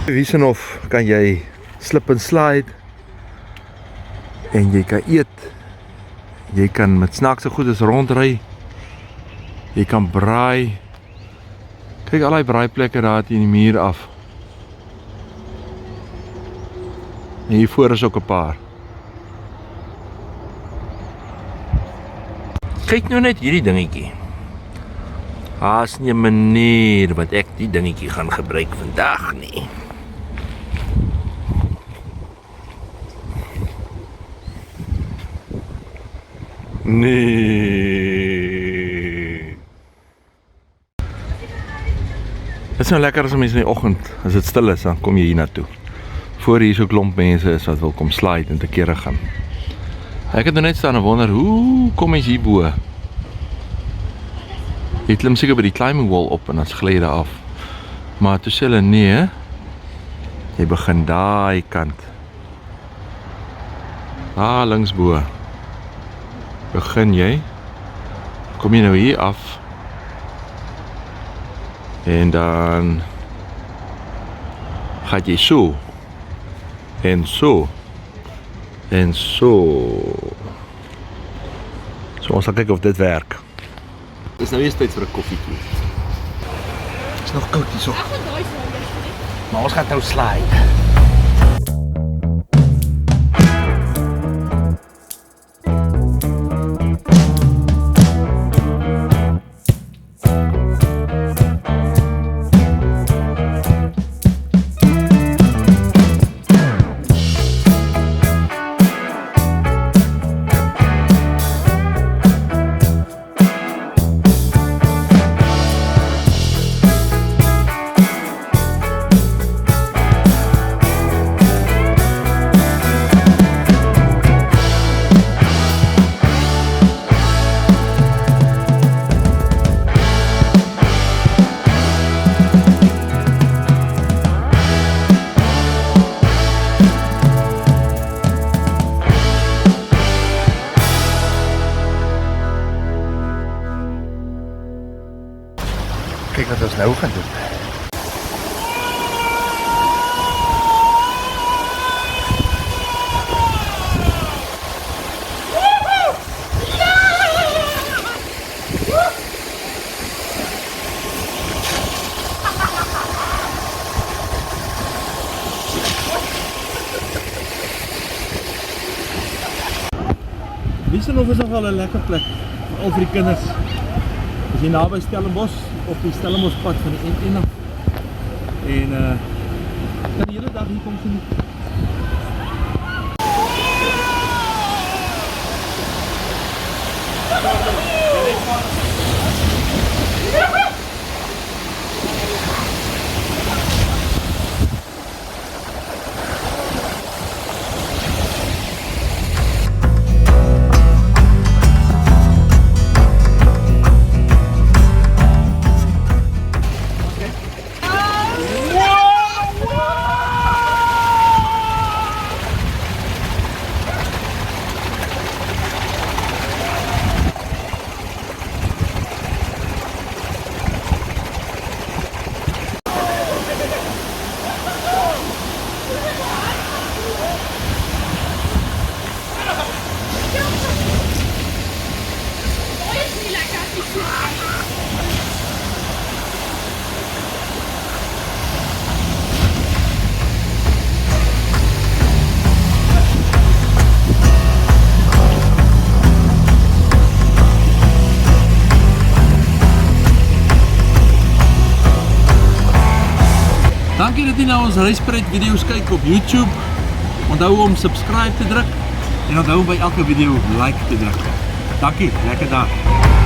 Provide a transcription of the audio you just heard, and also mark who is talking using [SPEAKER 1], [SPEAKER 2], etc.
[SPEAKER 1] Wiesenhof kan jy slip en slide en jy kan eet, jy kan met snaakse goedes rondry, jy kan braai. Kyk al die braaiplekke daar teen die muur af. En hiervoor is ook 'n paar. Kyk nou net hierdie dingetjie. Haas nie 'n manier wat ek die dingetjie gaan gebruik vandag nie. Nee. Dit is nou lekker as mense in die oggend, as dit stil is, dan kom jy hier na toe. Voor hier so klomp mense is wat wil kom slide en te kere gaan. Ek het nou net staan en wonder, hoe kom mens hierbo? Jy klim seker by die climbing wall op en dan gly jy daar af. Maar toe sê hulle nee, jy begin daai kant. Daar linksbo. Begin jy, kom jy nou hier af en dan gaan jy so en so en so. So ons sal kyk of dit werk. Dit is nou eers tyd vir 'n koffietjie. Het is nog koud hierso. Maar ons gaan nou slide. Kyk wat ons nou gaan doen. Wiesenhof is nogal 'n lekker plek, veral vir die kinders. As jy naby Stellenbosch op die Stellenboschpad van die N1 af en kan die hele dag hier kom geniet. Dankie dat jy na ons reispret video's kyk op YouTube. Onthou om subscribe te druk en onthou om by elke video like te druk. Dankie, lekker dag.